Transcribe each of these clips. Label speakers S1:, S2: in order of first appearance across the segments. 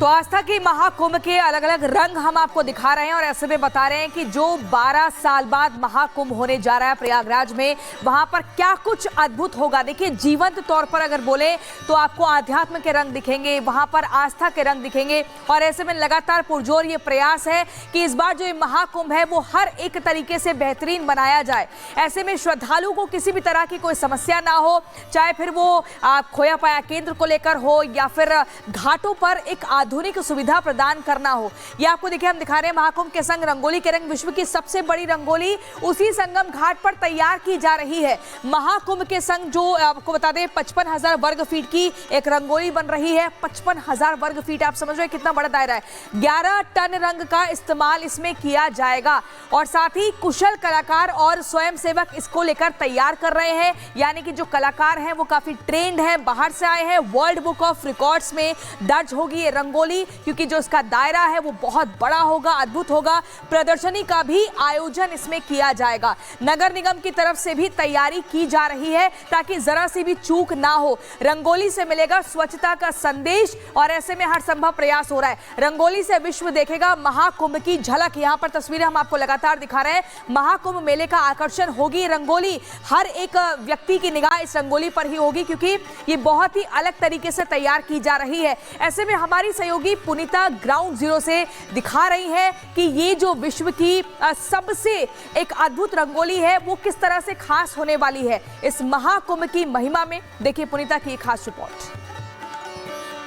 S1: तो आस्था के महाकुंभ के अलग अलग रंग हम आपको दिखा रहे हैं और ऐसे में बता रहे हैं कि जो 12 साल बाद महाकुंभ होने जा रहा है प्रयागराज में, वहां पर क्या कुछ अद्भुत होगा। देखिए, जीवंत तौर पर अगर बोले तो आपको आध्यात्म के रंग दिखेंगे, वहां पर आस्था के रंग दिखेंगे और ऐसे में लगातार पुरजोर ये प्रयास है कि इस बार जो ये महाकुंभ है वो हर एक तरीके से बेहतरीन बनाया जाए। ऐसे में श्रद्धालु को किसी भी तरह की कोई समस्या ना हो, चाहे फिर वो खोया पाया केंद्र को लेकर हो या फिर घाटों पर एक आधुनिक सुविधा प्रदान करना हो। ये आपको देखिए, हम दिखा रहे हैं महाकुंभ के संग रंगोली के रंग। विश्व की सबसे बड़ी रंगोली उसी संगम घाट पर तैयार की जा रही है। महाकुंभ के संग जो आपको बता दें 55,000 वर्ग फीट की एक रंगोली बन रही है। 55,000 वर्ग फीट, आप समझ रहे हैं कितना बड़ा दायरा है। 11 टन रंग का इस्तेमाल इसमें किया जाएगा और साथ ही कुशल कलाकार और स्वयंसेवक इसको लेकर तैयार कर रहे हैं। यानी कि जो कलाकार हैं वो काफी ट्रेंड है, बाहर से आए हैं। वर्ल्ड बुक ऑफ रिकॉर्ड्स में दर्ज होगी ये रंगोली, क्योंकि जो इसका दायरा है वो बहुत बड़ा होगा, अद्भुत होगा। प्रदर्शनी का भी आयोजन इसमें किया जाएगा। नगर निगम की तरफ से भी तैयारी की जा रही है ताकि जरा सी भी चूक ना हो। रंगोली से मिलेगा स्वच्छता का संदेश और ऐसे में हर संभव प्रयास हो रहा है। रंगोली से विश्व देखेगा महाकुंभ की झलक। यहाँ पर तस्वीरें हम आपको लगातार दिखा रहे हैं। महाकुंभ मेले का आकर्षण होगी रंगोली। हर एक व्यक्ति की निगाह इस रंगोली पर ही होगी क्योंकि ये बहुत ही अलग तरीके से तैयार की जा रही है। ऐसे में हमारी सहयोगी पुनीता ग्राउंड जीरो से दिखा रही है कि ये जो विश्व की सबसे एक अद्भुत रंगोली है वो किस तरह से खास होने वाली है इस महाकुंभ की महिमा में। देखिए पुनीता की खास रिपोर्ट।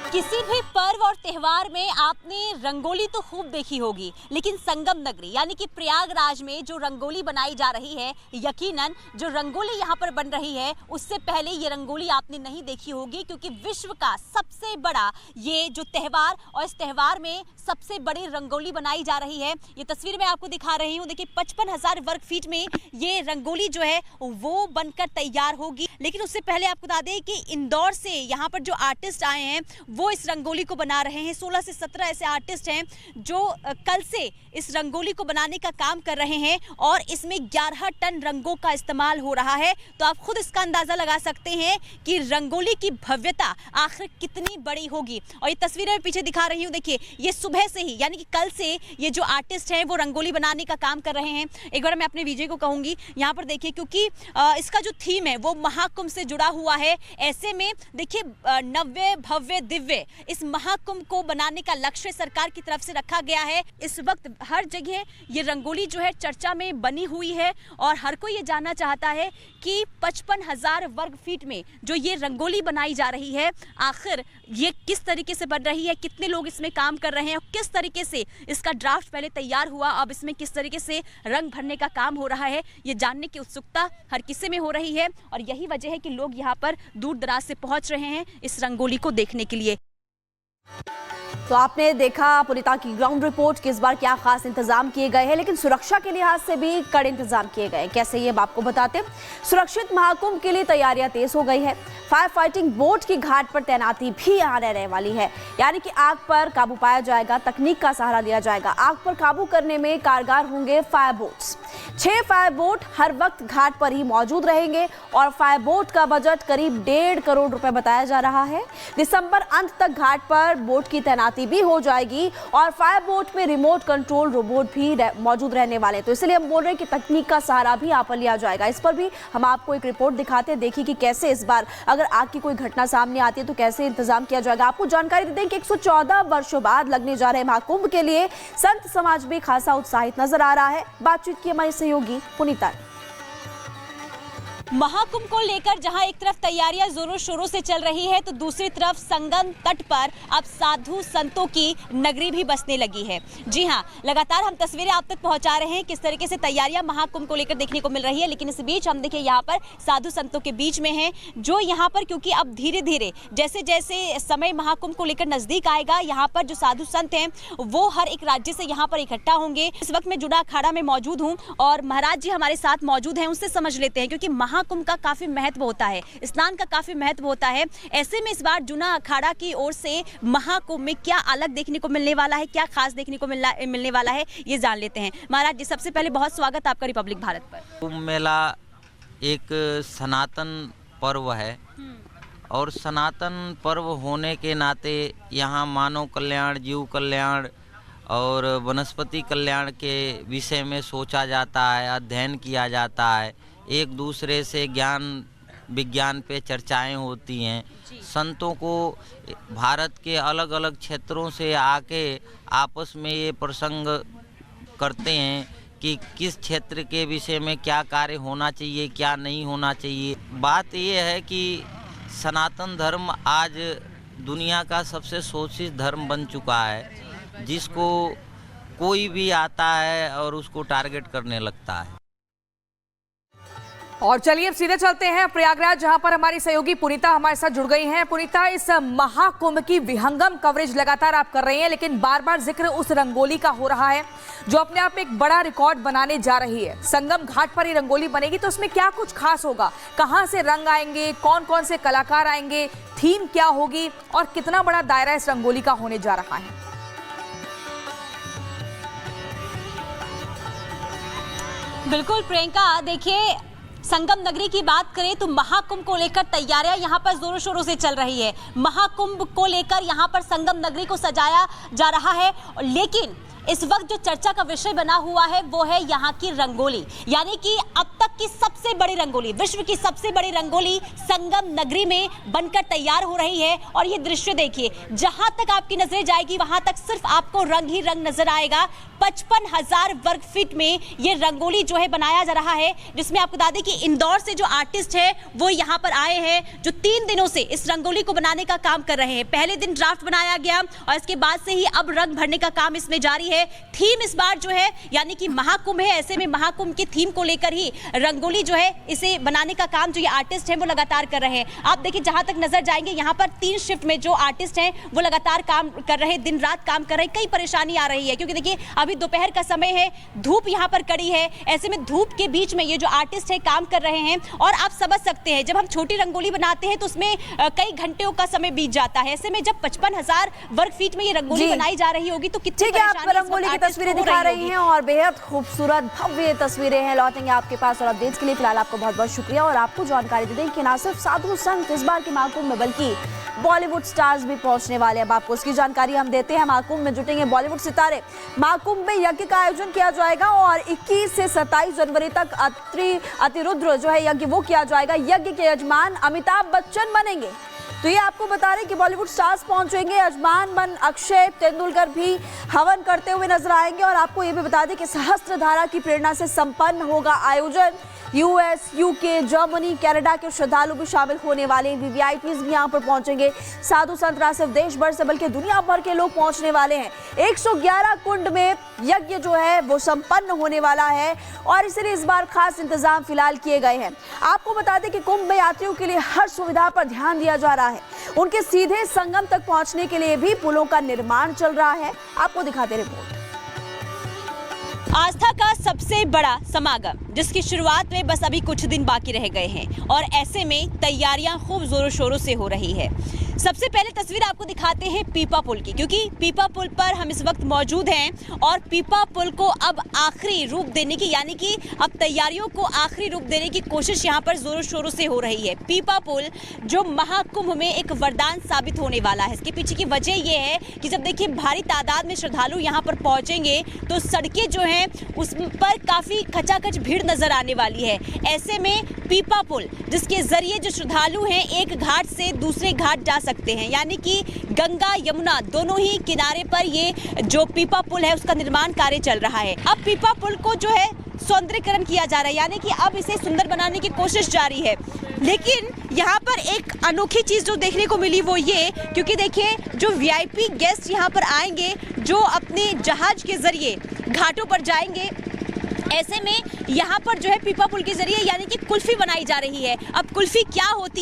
S2: किसी भी पर्व और त्योहार में आपने रंगोली तो खूब देखी होगी, लेकिन संगम नगरी यानी कि प्रयागराज में जो रंगोली बनाई जा रही है, यकीनन जो रंगोली यहाँ पर बन रही है उससे पहले ये रंगोली आपने नहीं देखी होगी, क्योंकि विश्व का सबसे बड़ा ये जो त्योहार और इस त्योहार में सबसे बड़ी रंगोली बनाई जा रही है। ये तस्वीर मैं आपको दिखा रही हूँ। देखिए 55,000 वर्ग फीट में ये रंगोली जो है वो बनकर तैयार होगी। लेकिन उससे पहले आपको बता दें कि इंदौर से यहाँ पर जो आर्टिस्ट आए हैं वो इस रंगोली को बना रहे हैं। 16 से 17 ऐसे आर्टिस्ट हैं जो कल से इस रंगोली को बनाने का काम कर रहे हैं और इसमें 11 टन रंगों का इस्तेमाल हो रहा है। तो आप खुद इसका अंदाजा लगा सकते हैं कि रंगोली की भव्यता आखिर कितनी बड़ी होगी। और ये तस्वीरें मैं पीछे दिखा रही हूँ। देखिए ये सुबह से ही यानी कि कल से ये जो आर्टिस्ट हैं वो रंगोली बनाने का काम कर रहे हैं। एक बार मैं अपने विजय को कहूंगी यहाँ पर देखिए, क्योंकि इसका जो थीम है वो महाकुंभ से जुड़ा हुआ है। ऐसे में देखिए नव्य भव्य दिव्य इस महाकुंभ को बनाने का लक्ष्य सरकार की तरफ से रखा गया है। इस वक्त हर जगह ये रंगोली जो है चर्चा में बनी हुई है और हर कोई ये जानना चाहता है कि 55,000 वर्ग फीट में जो ये रंगोली बनाई जा रही है आखिर ये किस तरीके से बन रही है, कितने लोग इसमें काम कर रहे हैं, किस तरीके से इसका ड्राफ्ट पहले तैयार हुआ, अब इसमें किस तरीके से रंग भरने का काम हो रहा है, ये जानने की उत्सुकता हर किसी में हो रही है। और यही वजह है कि लोग यहाँ पर दूर दराज से पहुंच रहे हैं इस रंगोली को देखने के लिए।
S3: तो आपने देखा पुनीता की ग्राउंड रिपोर्ट कि इस बार क्या खास इंतजाम किए गए हैं, लेकिन सुरक्षा के लिहाज से भी कड़े इंतजाम किए गए हैं। कैसे, ये आपको बताते हैं। सुरक्षित महाकुंभ के लिए तैयारियां तेज हो गई है। फायर फाइटिंग बोट की घाट पर तैनाती भी यहाँ रहने वाली है, यानी कि आग पर काबू पाया जाएगा, तकनीक का सहारा लिया जाएगा। आग पर काबू करने में कारगर होंगे फायर बोट्स। 6 फायर बोट हर वक्त घाट पर ही मौजूद रहेंगे और फायर बोट का बजट करीब 1.5 करोड़ रुपए बताया जा रहा है। दिसंबर अंत तक घाट पर बोट की तैनाती भी हो जाएगी और फायर बोट में रिमोट कंट्रोल रोबोट भी मौजूद रहने वाले हैं। तो इसलिए हम बोल रहे हैं कि तकनीक का सहारा भी यहाँ पर लिया जाएगा। इस पर भी हम आपको एक रिपोर्ट दिखाते हैं। देखिए कि कैसे इस बार अगर आग की कोई घटना सामने आती है तो कैसे इंतजाम किया जाएगा। आपको जानकारी देते हैं कि 114 वर्षों बाद लगने जा रहे महाकुंभ के लिए संत समाज भी खासा उत्साहित नजर आ रहा है। बातचीत की हमारी सहयोगी पुनीता।
S2: महाकुंभ को लेकर जहां एक तरफ तैयारियां जोरों शोरों से चल रही है तो दूसरी तरफ संगम तट पर अब साधु संतों की नगरी भी बसने लगी है। जी हां, लगातार हम तस्वीरें आप तक पहुंचा रहे हैं किस तरीके से तैयारियां महाकुंभ को लेकर देखने को मिल रही है। लेकिन इस बीच हम देखिए यहाँ पर साधु संतों के बीच में हैं जो यहाँ पर, क्योंकि अब धीरे धीरे जैसे जैसे समय महाकुंभ को लेकर नजदीक आएगा, यहाँ पर जो साधु संत हैं वो हर एक राज्य से यहाँ पर इकट्ठा होंगे। इस वक्त मैं जुड़ा अखाड़ा में मौजूद हूँ और महाराज जी हमारे साथ मौजूद हैं, उनसे समझ लेते हैं, क्योंकि महाकुंभ का काफी महत्व होता है, स्नान का काफी महत्व होता है। ऐसे में इस बार जूना अखाड़ा की ओर से महाकुंभ में क्या अलग देखने को मिलने वाला है, क्या खास देखने को मिलने वाला है, ये जान लेते हैं। महाराज जी सबसे पहले बहुत स्वागत आपका रिपब्लिक भारत पर।
S4: कुंभ मेला एक सनातन पर्व है और सनातन पर्व होने के नाते यहाँ मानव कल्याण, जीव कल्याण और वनस्पति कल्याण के विषय में सोचा जाता है, अध्ययन किया जाता है, एक दूसरे से ज्ञान विज्ञान पे चर्चाएं होती हैं। संतों को भारत के अलग अलग क्षेत्रों से आके आपस में ये प्रसंग करते हैं कि किस क्षेत्र के विषय में क्या कार्य होना चाहिए, क्या नहीं होना चाहिए। बात ये है कि सनातन धर्म आज दुनिया का सबसे शोषित धर्म बन चुका है, जिसको कोई भी आता है और उसको टारगेट करने लगता है।
S1: और चलिए अब सीधे चलते हैं प्रयागराज, जहां पर हमारी सहयोगी पुनीता हमारे साथ जुड़ गई हैं। पुनीता, इस महाकुंभ की विहंगम कवरेज लगातार आप कर रही हैं, लेकिन बार बार जिक्र उस रंगोली का हो रहा है जो अपने आप में एक बड़ा रिकॉर्ड बनाने जा रही है। संगम घाट पर ये रंगोली बनेगी, तो उसमें क्या कुछ खास होगा? कहां से रंग आएंगे, कौन कौन से कलाकार आएंगे, थीम क्या होगी और कितना बड़ा दायरा इस रंगोली का होने जा रहा है?
S2: बिल्कुल प्रियंका, देखिए संगम नगरी की बात करें तो महाकुंभ को लेकर तैयारियां यहां पर जोरों शोरों से चल रही है। महाकुंभ को लेकर यहां पर संगम नगरी को सजाया जा रहा है, लेकिन इस वक्त जो चर्चा का विषय बना हुआ है वो है यहाँ की रंगोली, यानी कि अब तक की सबसे बड़ी रंगोली, विश्व की सबसे बड़ी रंगोली संगम नगरी में बनकर तैयार हो रही है। और ये दृश्य देखिए, जहां तक आपकी नजरें जाएगी वहां तक सिर्फ आपको रंग ही रंग नजर आएगा। 55,000 वर्ग फीट में ये रंगोली जो है बनाया जा रहा है, जिसमें आपको बता दें कि इंदौर से जो आर्टिस्ट है वो यहाँ पर आए हैं, जो 3 दिनों से इस रंगोली को बनाने का काम कर रहे हैं। पहले दिन ड्राफ्ट बनाया गया और इसके बाद से ही अब रंग भरने का काम इसमें जारी है। थीम इस बार जो है, यानी कि महाकुंभ है, ऐसे में महाकुंभ की थीम को लेकर ही रंगोली जो है इसे बनाने का काम जो ये आर्टिस्ट हैं वो लगातार कर रहे हैं। आप देखिए, जहां तक नजर जाएंगे यहाँ पर 3 शिफ्ट में जो आर्टिस्ट हैं वो लगातार काम कर रहे हैं, दिन रात काम कर रहे हैं। कई परेशानी आ रही है क्योंकि देखिए अभी दोपहर का समय है, धूप यहाँ पर कड़ी है, ऐसे में धूप के बीच में ये जो आर्टिस्ट है काम कर रहे हैं। और आप समझ सकते हैं, जब हम छोटी रंगोली बनाते हैं तो उसमें कई घंटों का समय बीत जाता है। ऐसे में जब 55,000 वर्ग फीट में ये रंगोली बनाई जा रही होगी तो कितनी
S3: रंगोली की तस्वीरें दिखा रही हैं और बेहद खूबसूरत भव्य तस्वीरें हैं। लौटेंगे आपके पास और अपडेट्स के लिए फिलहाल आपको बहुत बहुत शुक्रिया। और आपको जानकारी दे दें कि ना सिर्फ साधु संत इस बार के महाकुंभ में बल्कि बॉलीवुड स्टार्स भी पहुंचने वाले हैं। अब आपको उसकी जानकारी हम देते हैं। महाकुंभ में जुटेंगे बॉलीवुड सितारे। महाकुंभ में यज्ञ का आयोजन किया जाएगा और 21 से 27 जनवरी तक अतिरुद्र जो है यज्ञ वो किया जाएगा। यज्ञ के यजमान अमिताभ बच्चन बनेंगे। तो ये आपको बता रहे कि बॉलीवुड स्टार्स पहुंचेंगे। यजमान बन अक्षय तेंदुलकर भी हवन करते हुए नजर आएंगे। और आपको ये भी बता दें कि सहस्त्रधारा की प्रेरणा से संपन्न होगा आयोजन। यूएस, यूके, जर्मनी, कनाडा के श्रद्धालु भी शामिल होने वाले हैं। वीवीआईपीज भी यहाँ पर पहुंचेंगे। साधु संत ना सिर्फ देश भर से बल्कि दुनिया भर के लोग पहुंचने वाले हैं। 111 कुंड में यज्ञ जो है वो संपन्न होने वाला है और इसलिए इस बार खास इंतजाम फिलहाल किए गए हैं। आपको बता दें कि कुंभ में यात्रियों के लिए हर सुविधा पर ध्यान दिया जा रहा है। उनके सीधे संगम तक पहुंचने के लिए भी पुलों का निर्माण चल रहा है। आपको दिखाते रिपोर्ट।
S2: आस्था का सबसे बड़ा समागम, जिसकी शुरुआत में बस अभी कुछ दिन बाकी रह गए हैं और ऐसे में तैयारियां खूब जोरों शोरों से हो रही है। सबसे पहले तस्वीर आपको दिखाते हैं पीपा पुल की, क्योंकि पीपा पुल पर हम इस वक्त मौजूद हैं और पीपा पुल को अब आखिरी रूप देने की, यानी कि अब तैयारियों को आखिरी रूप देने की कोशिश यहाँ पर जोरों शोरों से हो रही है। पीपा पुल जो महाकुंभ में एक वरदान साबित होने वाला है। इसके पीछे की वजह यह है कि जब देखिए भारी तादाद में श्रद्धालु यहाँ पर पहुंचेंगे तो सड़कें जो हैं उस पर काफी खचाखच भीड़ नजर आने वाली है। ऐसे में पीपा पुल, जिसके जरिए जो श्रद्धालु हैं एक घाट से दूसरे घाट जा सकते हैं, यानी कि गंगा यमुना दोनों ही किनारे पर ये जो पीपा पुल है उसका निर्माण कार्य चल रहा है। अब पीपा पुल को जो है सौंदर्यीकरण किया जा रहा है, यानी कि अब इसे सुंदर बनाने की कोशिश जारी है। लेकिन यहाँ पर एक अनोखी चीज जो देखने को मिली वो ये, क्योंकि देखिए जो वीआईपी गेस्ट यहाँ पर आएंगे जो अपने जहाज के जरिए घाटों पर जाएंगे, ऐसे में यहाँ पर जो है पीपा पुल के जरिए यानी कि कुल्फी बनाई जा रही है। अब कुल्फी क्या होती